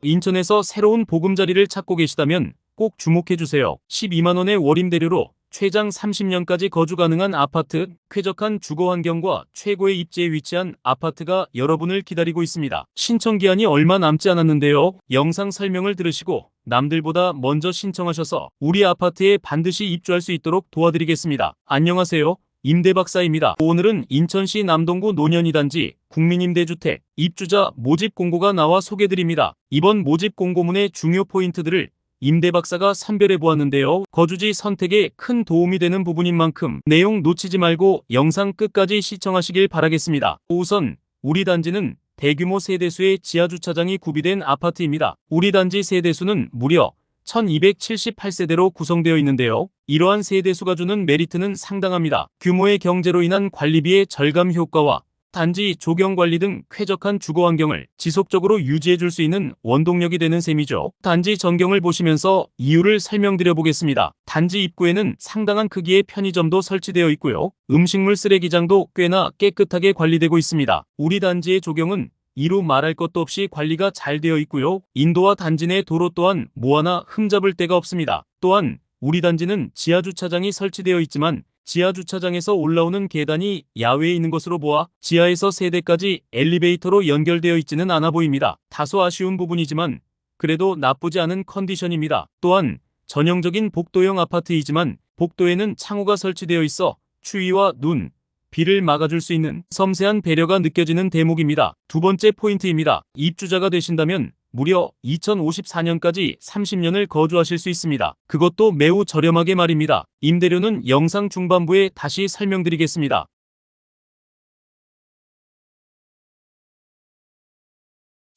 인천에서 새로운 보금자리를 찾고 계시다면 꼭 주목해주세요. 12만원의 월임대료로 최장 30년까지 거주 가능한 아파트, 쾌적한 주거 환경과 최고의 입지에 위치한 아파트가 여러분을 기다리고 있습니다. 신청 기한이 얼마 남지 않았는데요. 영상 설명을 들으시고 남들보다 먼저 신청하셔서 우리 아파트에 반드시 입주할 수 있도록 도와드리겠습니다. 안녕하세요. 임대박사입니다. 오늘은 인천시 남동구 논현이 단지 국민임대주택 입주자 모집 공고가 나와 소개드립니다. 이번 모집 공고문의 중요 포인트들을 임대박사가 선별해 보았는데요. 거주지 선택에 큰 도움이 되는 부분인 만큼 내용 놓치지 말고 영상 끝까지 시청하시길 바라겠습니다. 우선 우리 단지는 대규모 세대수의 지하주차장이 구비된 아파트입니다. 우리 단지 세대수는 무려 1278세대로 구성되어 있는데요. 이러한 세대수가 주는 메리트는 상당합니다. 규모의 경제로 인한 관리비의 절감 효과와 단지 조경관리 등 쾌적한 주거환경을 지속적으로 유지해줄 수 있는 원동력이 되는 셈이죠. 단지 전경을 보시면서 이유를 설명드려 보겠습니다. 단지 입구에는 상당한 크기의 편의점도 설치되어 있고요. 음식물 쓰레기장도 꽤나 깨끗하게 관리되고 있습니다. 우리 단지의 조경은 이루 말할 것도 없이 관리가 잘 되어 있고요. 인도와 단지 내 도로 또한 뭐 하나 흠잡을 데가 없습니다. 또한 우리 단지는 지하주차장이 설치되어 있지만 지하주차장에서 올라오는 계단이 야외에 있는 것으로 보아 지하에서 세대까지 엘리베이터로 연결되어 있지는 않아 보입니다. 다소 아쉬운 부분이지만 그래도 나쁘지 않은 컨디션입니다. 또한 전형적인 복도형 아파트이지만 복도에는 창호가 설치되어 있어 추위와 눈, 비를 막아줄 수 있는 섬세한 배려가 느껴지는 대목입니다. 두 번째 포인트입니다. 입주자가 되신다면 무려 2054년까지 30년을 거주하실 수 있습니다. 그것도 매우 저렴하게 말입니다. 임대료는 영상 중반부에 다시 설명드리겠습니다.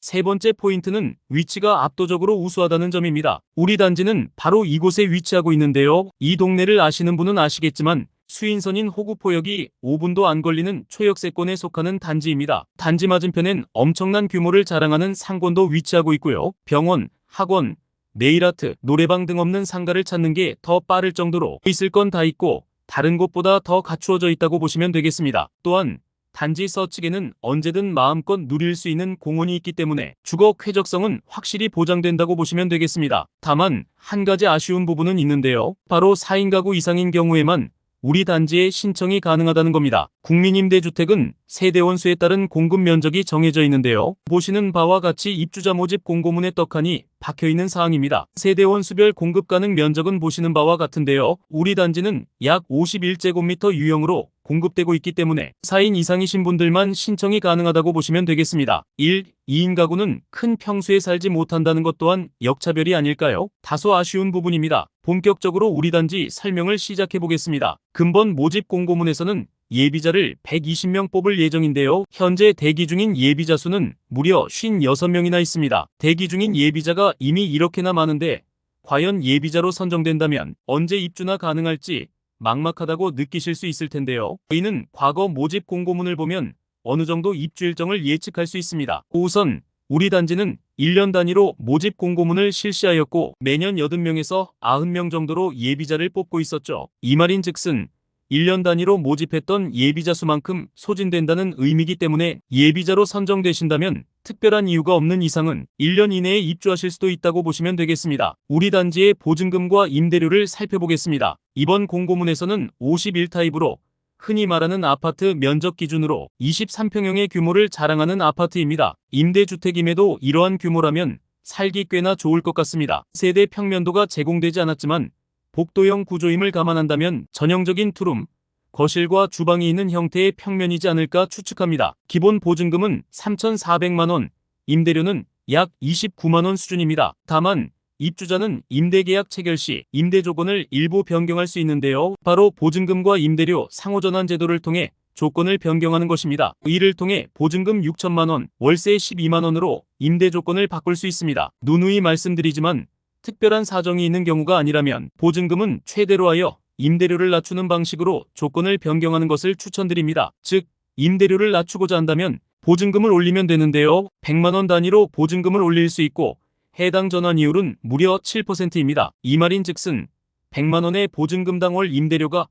세 번째 포인트는 위치가 압도적으로 우수하다는 점입니다. 우리 단지는 바로 이곳에 위치하고 있는데요. 이 동네를 아시는 분은 아시겠지만 수인선인 호구포역이 5분도 안 걸리는 초역세권에 속하는 단지입니다. 단지 맞은편엔 엄청난 규모를 자랑하는 상권도 위치하고 있고요. 병원, 학원, 네일아트, 노래방 등 없는 상가를 찾는 게 더 빠를 정도로 있을 건 다 있고 다른 곳보다 더 갖추어져 있다고 보시면 되겠습니다. 또한 단지 서측에는 언제든 마음껏 누릴 수 있는 공원이 있기 때문에 주거 쾌적성은 확실히 보장된다고 보시면 되겠습니다. 다만 한 가지 아쉬운 부분은 있는데요. 바로 4인 가구 이상인 경우에만 우리 단지에 신청이 가능하다는 겁니다. 국민임대주택은 세대원 수에 따른 공급 면적이 정해져 있는데요. 보시는 바와 같이 입주자 모집 공고문에 떡하니 박혀있는 사항입니다. 세대원 수별 공급 가능 면적은 보시는 바와 같은데요. 우리 단지는 약 51제곱미터 유형으로 공급되고 있기 때문에 4인 이상이신 분들만 신청이 가능하다고 보시면 되겠습니다. 1, 2인 가구는 큰 평수에 살지 못한다는 것 또한 역차별이 아닐까요? 다소 아쉬운 부분입니다. 본격적으로 우리 단지 설명을 시작해 보겠습니다. 근본 모집 공고문에서는 예비자를 120명 뽑을 예정인데요. 현재 대기 중인 예비자 수는 무려 56명이나 있습니다. 대기 중인 예비자가 이미 이렇게나 많은데 과연 예비자로 선정된다면 언제 입주나 가능할지 막막하다고 느끼실 수 있을 텐데요. 이는 과거 모집 공고문을 보면 어느 정도 입주 일정을 예측할 수 있습니다. 우선 우리 단지는 1년 단위로 모집 공고문을 실시하였고 매년 80명에서 90명 정도로 예비자를 뽑고 있었죠. 이 말인즉슨 1년 단위로 모집했던 예비자 수만큼 소진된다는 의미이기 때문에 예비자로 선정되신다면 특별한 이유가 없는 이상은 1년 이내에 입주하실 수도 있다고 보시면 되겠습니다. 우리 단지의 보증금과 임대료를 살펴보겠습니다. 이번 공고문에서는 51타입으로 흔히 말하는 아파트 면적 기준으로 23평형의 규모를 자랑하는 아파트입니다. 임대주택임에도 이러한 규모라면 살기 꽤나 좋을 것 같습니다. 세대 평면도가 제공되지 않았지만 복도형 구조임을 감안한다면 전형적인 투룸, 거실과 주방이 있는 형태의 평면이지 않을까 추측합니다. 기본 보증금은 3,400만원, 임대료는 약 29만원 수준입니다. 다만 입주자는 임대계약 체결 시 임대 조건을 일부 변경할 수 있는데요. 바로 보증금과 임대료 상호전환 제도를 통해 조건을 변경하는 것입니다. 이를 통해 보증금 6천만원, 월세 12만원으로 임대 조건을 바꿀 수 있습니다. 누누이 말씀드리지만 특별한 사정이 있는 경우가 아니라면 보증금은 최대로 하여 임대료를 낮추는 방식으로 조건을 변경하는 것을 추천드립니다. 즉, 임대료를 낮추고자 한다면 보증금을 올리면 되는데요. 100만원 단위로 보증금을 올릴 수 있고 해당 전환 이율은 무려 7%입니다. 이 말인즉슨 100만원의 보증금당 월 임대료가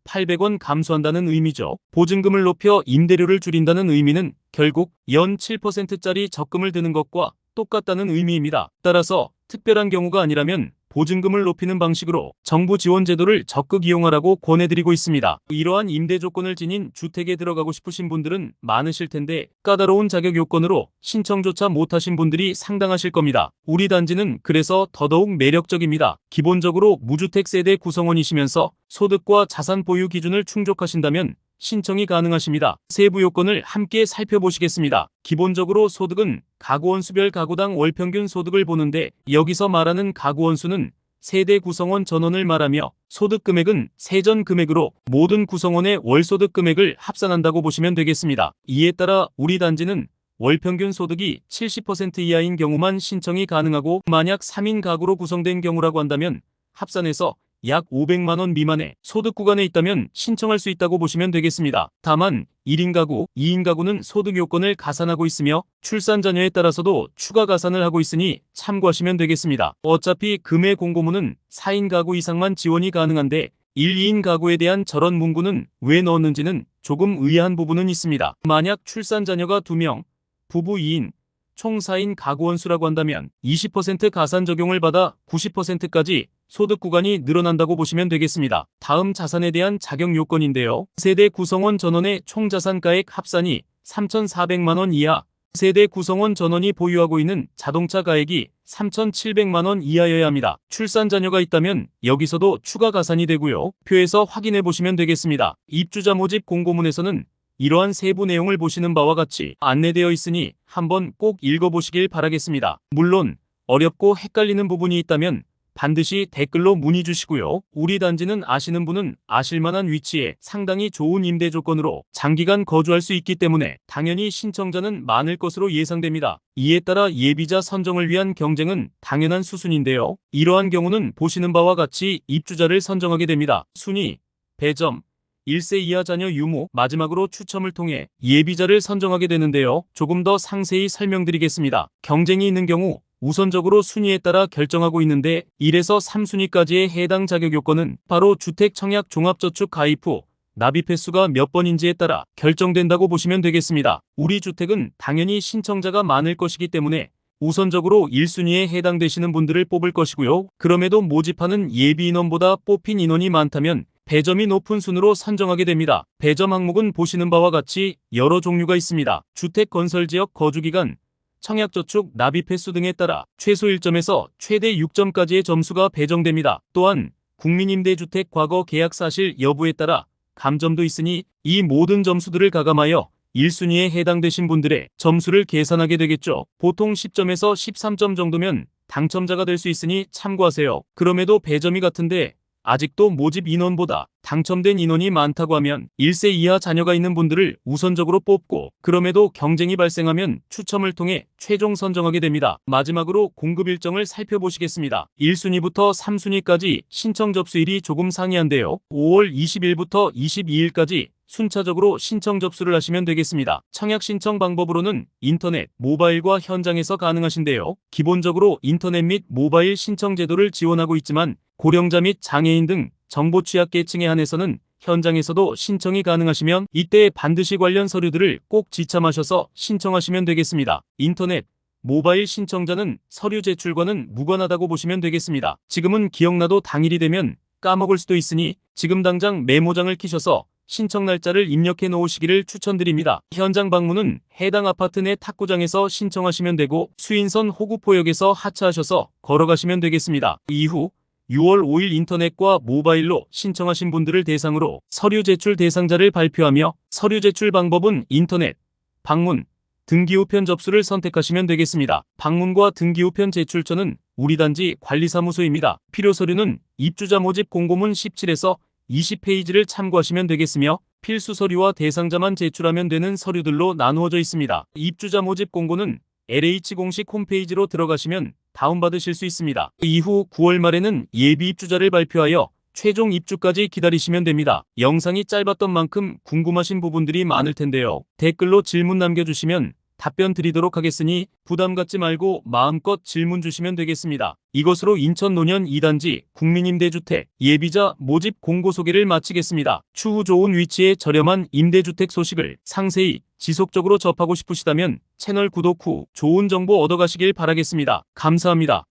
800원 감소한다는 의미죠. 보증금을 높여 임대료를 줄인다는 의미는 결국 연 7%짜리 적금을 드는 것과 똑같다는 의미입니다. 따라서 특별한 경우가 아니라면 보증금을 높이는 방식으로 정부 지원 제도를 적극 이용하라고 권해드리고 있습니다. 이러한 임대 조건을 지닌 주택에 들어가고 싶으신 분들은 많으실 텐데 까다로운 자격 요건으로 신청조차 못하신 분들이 상당하실 겁니다. 우리 단지는 그래서 더더욱 매력적입니다. 기본적으로 무주택 세대 구성원이시면서 소득과 자산 보유 기준을 충족하신다면 신청이 가능하십니다. 세부 요건을 함께 살펴보시겠습니다. 기본적으로 소득은 가구원수별 가구당 월평균 소득을 보는데 여기서 말하는 가구원수는 세대 구성원 전원을 말하며 소득 금액은 세전 금액으로 모든 구성원의 월소득 금액을 합산한다고 보시면 되겠습니다. 이에 따라 우리 단지는 월평균 소득이 70% 이하인 경우만 신청이 가능하고 만약 3인 가구로 구성된 경우라고 한다면 합산해서 약 500만원 미만의 소득 구간에 있다면 신청할 수 있다고 보시면 되겠습니다. 다만 1인 가구, 2인 가구는 소득 요건을 가산하고 있으며 출산 자녀에 따라서도 추가 가산을 하고 있으니 참고하시면 되겠습니다. 어차피 금의 공고문은 4인 가구 이상만 지원이 가능한데 1, 2인 가구에 대한 저런 문구는 왜 넣었는지는 조금 의아한 부분은 있습니다. 만약 출산 자녀가 2명, 부부 2인, 총 4인 가구원수라고 한다면 20% 가산 적용을 받아 90%까지 소득 구간이 늘어난다고 보시면 되겠습니다. 다음 자산에 대한 자격 요건인데요. 세대 구성원 전원의 총 자산가액 합산이 3,400만원 이하, 세대 구성원 전원이 보유하고 있는 자동차 가액이 3,700만원 이하여야 합니다. 출산 자녀가 있다면 여기서도 추가 가산이 되고요. 표에서 확인해 보시면 되겠습니다. 입주자 모집 공고문에서는 이러한 세부 내용을 보시는 바와 같이 안내되어 있으니 한번 꼭 읽어보시길 바라겠습니다. 물론 어렵고 헷갈리는 부분이 있다면 반드시 댓글로 문의 주시고요. 우리 단지는 아시는 분은 아실만한 위치에 상당히 좋은 임대 조건으로 장기간 거주할 수 있기 때문에 당연히 신청자는 많을 것으로 예상됩니다. 이에 따라 예비자 선정을 위한 경쟁은 당연한 수순인데요. 이러한 경우는 보시는 바와 같이 입주자를 선정하게 됩니다. 순위, 배점, 1세 이하 자녀 유무, 마지막으로 추첨을 통해 예비자를 선정하게 되는데요. 조금 더 상세히 설명드리겠습니다. 경쟁이 있는 경우 우선적으로 순위에 따라 결정하고 있는데 1에서 3순위까지의 해당 자격 요건은 바로 주택 청약 종합저축 가입 후 납입 횟수가 몇 번인지에 따라 결정된다고 보시면 되겠습니다. 우리 주택은 당연히 신청자가 많을 것이기 때문에 우선적으로 1순위에 해당되시는 분들을 뽑을 것이고요. 그럼에도 모집하는 예비 인원보다 뽑힌 인원이 많다면 배점이 높은 순으로 선정하게 됩니다. 배점 항목은 보시는 바와 같이 여러 종류가 있습니다. 주택 건설지역 거주기간, 청약저축 납입 횟수 등에 따라 최소 1점에서 최대 6점까지의 점수가 배정됩니다. 또한 국민임대주택 과거 계약 사실 여부에 따라 감점도 있으니 이 모든 점수들을 가감하여 1순위에 해당되신 분들의 점수를 계산하게 되겠죠. 보통 10점에서 13점 정도면 당첨자가 될 수 있으니 참고하세요. 그럼에도 배점이 같은데 아직도 모집 인원보다 당첨된 인원이 많다고 하면 1세 이하 자녀가 있는 분들을 우선적으로 뽑고 그럼에도 경쟁이 발생하면 추첨을 통해 최종 선정하게 됩니다. 마지막으로 공급 일정을 살펴보시겠습니다. 1순위부터 3순위까지 신청 접수일이 조금 상이한데요. 5월 20일부터 22일까지 순차적으로 신청 접수를 하시면 되겠습니다. 청약 신청 방법으로는 인터넷, 모바일과 현장에서 가능하신데요. 기본적으로 인터넷 및 모바일 신청 제도를 지원하고 있지만 고령자 및 장애인 등 정보 취약계층에 한해서는 현장에서도 신청이 가능하시면 이때 반드시 관련 서류들을 꼭 지참하셔서 신청하시면 되겠습니다. 인터넷, 모바일 신청자는 서류 제출과는 무관하다고 보시면 되겠습니다. 지금은 기억나도 당일이 되면 까먹을 수도 있으니 지금 당장 메모장을 키셔서 신청 날짜를 입력해 놓으시기를 추천드립니다. 현장 방문은 해당 아파트 내 탁구장에서 신청하시면 되고 수인선 호구포역에서 하차하셔서 걸어가시면 되겠습니다. 이후 6월 5일 인터넷과 모바일로 신청하신 분들을 대상으로 서류 제출 대상자를 발표하며 서류 제출 방법은 인터넷, 방문, 등기우편 접수를 선택하시면 되겠습니다. 방문과 등기우편 제출처는 우리 단지 관리사무소입니다. 필요 서류는 입주자 모집 공고문 17에서 20페이지를 참고하시면 되겠으며 필수 서류와 대상자만 제출하면 되는 서류들로 나누어져 있습니다. 입주자 모집 공고는 LH 공식 홈페이지로 들어가시면 다운받으실 수 있습니다. 이후 9월 말에는 예비 입주자를 발표하여 최종 입주까지 기다리시면 됩니다. 영상이 짧았던 만큼 궁금하신 부분들이 많을 텐데요. 댓글로 질문 남겨주시면 답변 드리도록 하겠으니 부담 갖지 말고 마음껏 질문 주시면 되겠습니다. 이것으로 인천 노년 2단지 국민임대주택 예비자 모집 공고 소개를 마치겠습니다. 추후 좋은 위치에 저렴한 임대주택 소식을 상세히 지속적으로 접하고 싶으시다면 채널 구독 후 좋은 정보 얻어가시길 바라겠습니다. 감사합니다.